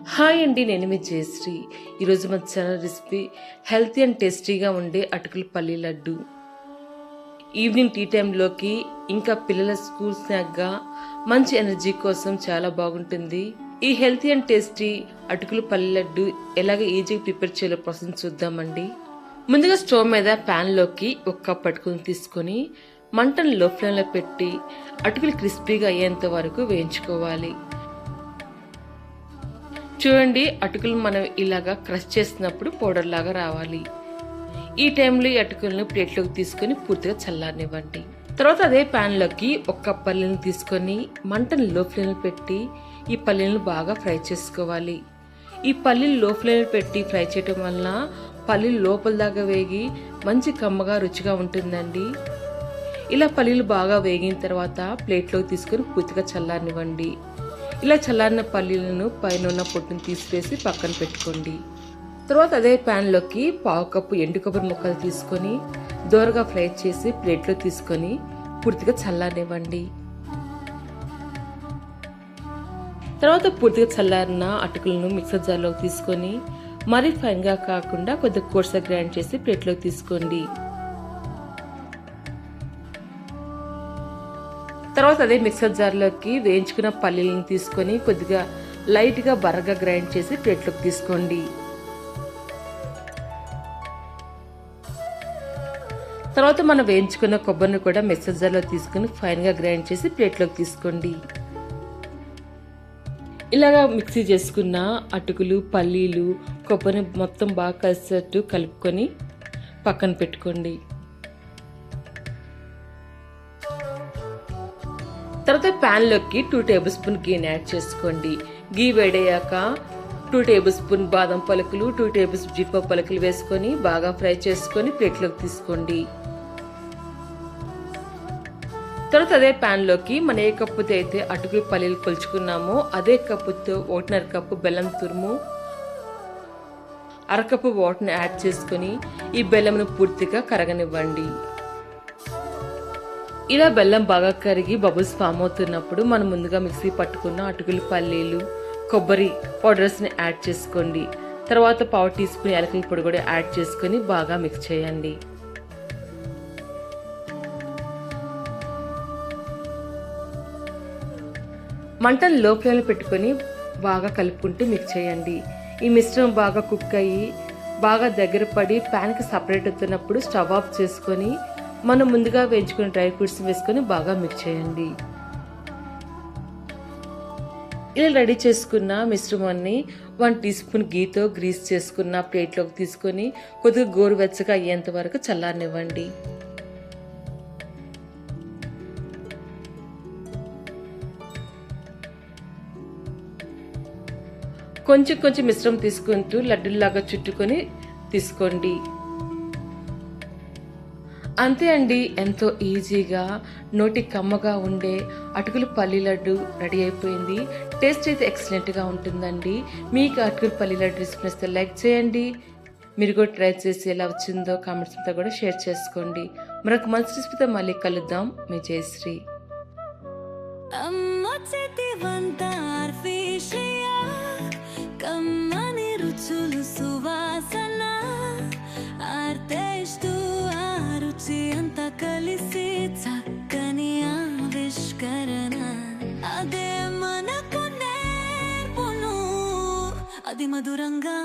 Hi అండి, నేను మీ జయశ్రీ. ఈరోజు మన ఛానల్ రెసిపీ హెల్తీ అండ్ టేస్టీగా ఉండే అటుకుల పల్లి లడ్డు. ఈవినింగ్ టీ టైంలోకి ఇంకా పిల్లల స్కూల్ స్నాక్గా మంచి ఎనర్జీ కోసం చాలా బాగుంటుంది. ఈ హెల్తీ అండ్ టేస్టీ అటుకుల పల్లి లడ్డు ఎలాగ ఈజీగా ప్రిపేర్ చేయాలో ప్రాసెస్ చూద్దామండి. ముందుగా స్టవ్ మీద ప్యాన్లోకి ఒక కప్ అటుకులను తీసుకొని మంటను లో ఫ్లేమ్లో పెట్టి అటుకులు క్రిస్పీగా అయ్యేంత వరకు వేయించుకోవాలి. చూడండి, అటుకులు మనం ఇలాగా క్రష్ చేసినప్పుడు పౌడర్ లాగా రావాలి. ఈ టైంలో ఈ అటుకులను ప్లేట్లోకి తీసుకొని పూర్తిగా చల్లారనివ్వండి. తర్వాత అదే ప్యాన్ లోకి ఒక కప్ పల్లీలను తీసుకొని మంటను లో ఫ్లేమ్ పెట్టి ఈ పల్లీలను బాగా ఫ్రై చేసుకోవాలి. ఈ పల్లీలు లో ఫ్లేమ్ పెట్టి ఫ్రై చేయడం వలన పల్లీలు లోపల దాకా వేగి మంచి కమ్మగా రుచిగా ఉంటుందండి. ఇలా పల్లీలు బాగా వేగిన తర్వాత ప్లేట్లోకి తీసుకొని పూర్తిగా చల్లారనివ్వండి. ఇలా చల్లారిన పల్లీలను పైన ఉన్న పొట్టును తీసివేసి పక్కన పెట్టుకోండి. తర్వాత అదే ప్యాన్లోకి పావు కప్పు ఎండు కొబ్బరి ముక్కలు తీసుకొని దోరగా ఫ్రై చేసి ప్లేట్లో తీసుకొని పూర్తిగా చల్లారనివ్వండి. తర్వాత పూర్తిగా చల్లారిన అటుకులను మిక్సర్ జార్లోకి తీసుకొని మరీ ఫైన్గా కాకుండా కొద్దిగా కోర్సుగా గ్రైండ్ చేసి ప్లేట్లోకి తీసుకోండి. తర్వాత అదే మిక్సర్ జార్లోకి వేయించుకున్న పల్లీలను తీసుకొని కొద్దిగా లైట్గా బరగా గ్రైండ్ చేసి ప్లేట్లోకి తీసుకోండి. తర్వాత మనం వేయించుకున్న కొబ్బరిని కూడా మిక్సర్ జార్లో తీసుకొని ఫైన్గా గ్రైండ్ చేసి ప్లేట్లోకి తీసుకోండి. ఇలాగా మిక్సీ చేసుకున్న అటుకులు, పల్లీలు, కొబ్బరిని మొత్తం బాగా కలిసేటట్టు కలుపుకొని పక్కన పెట్టుకోండి. తర్వాత ప్యాన్ లోకి 2 టేబుల్ స్పూన్ గీని యాడ్ చేసుకోండి. గీ వేడయ్యాక 2 టేబుల్ స్పూన్ బాదం పలుకులు, 2 టేబుల్ స్పూన్ జీడిపప్పు పలుకులు వేసుకొని బాగా ఫ్రై చేసుకొని ప్లేట్లోకి తీసుకోండి. తర్వాత అదే ప్యాన్ లోకి మనం ఏ కప్పుతో అయితే అటుకులు పల్లీలు కొలుచుకున్నామో అదే కప్పుతో 1.5 కప్పు బెల్లం తురుము, అరకప్పు వాటర్ని యాడ్ చేసుకొని ఈ బెల్లంను పూర్తిగా కరగనివ్వండి. ఇలా బెల్లం బాగా కరిగి బబుల్స్ ఫామ్ అవుతున్నప్పుడు మనం ముందుగా మిక్సీ పట్టుకున్న అటుకులు, పల్లీలు, కొబ్బరి పౌడర్స్ని యాడ్ చేసుకోండి. తర్వాత పావు టీ స్పూన్ యాలకుల పొడి కూడా యాడ్ చేసుకొని బాగా మిక్స్ చేయండి. మంటను లో ఫ్లేమ్లో పెట్టుకొని బాగా కలుపుకుంటూ మిక్స్ చేయండి. ఈ మిశ్రమం బాగా కుక్ అయ్యి బాగా దగ్గర పడి ప్యాన్కి సపరేట్ అవుతున్నప్పుడు స్టవ్ ఆఫ్ చేసుకొని మనం ముందుగా వేయించుకున్న డ్రై ఫ్రూట్స్ వేసుకొని బాగా మిక్స్ చేయండి. ఇలా రెడీ చేసుకున్న మిశ్రమాన్ని 1 టీ స్పూన్ గీతో గ్రీస్ చేసుకున్న ప్లేట్లోకి తీసుకొని కొద్దిగా గోరువెచ్చగా అయ్యేంత వరకు చల్లారనివ్వండి. కొంచెం కొంచెం మిశ్రమం తీసుకుంటూ లడ్డూలాగా చుట్టుకొని తీసుకోండి. అంతే అండి, ఎంతో ఈజీగా నోటి కమ్మగా ఉండే అటుకుల పల్లి లడ్డు రెడీ అయిపోయింది. టేస్ట్ అయితే ఎక్సలెంట్గా ఉంటుందండి. మీకు అటుకుల పల్లి లడ్డు రెసిపీ నచ్చితే లైక్ చేయండి. మీరు కూడా ట్రై చేసి ఎలా వచ్చిందో కామెంట్స్తో కూడా షేర్ చేసుకోండి. మరొక మంచి రెసిపీతో మళ్ళీ కలుద్దాం. మీ జయశ్రీ. అంత కలిసి చక్కని ఆవిష్కరణ అదే మనకు నేర్పును, అది మధురంగా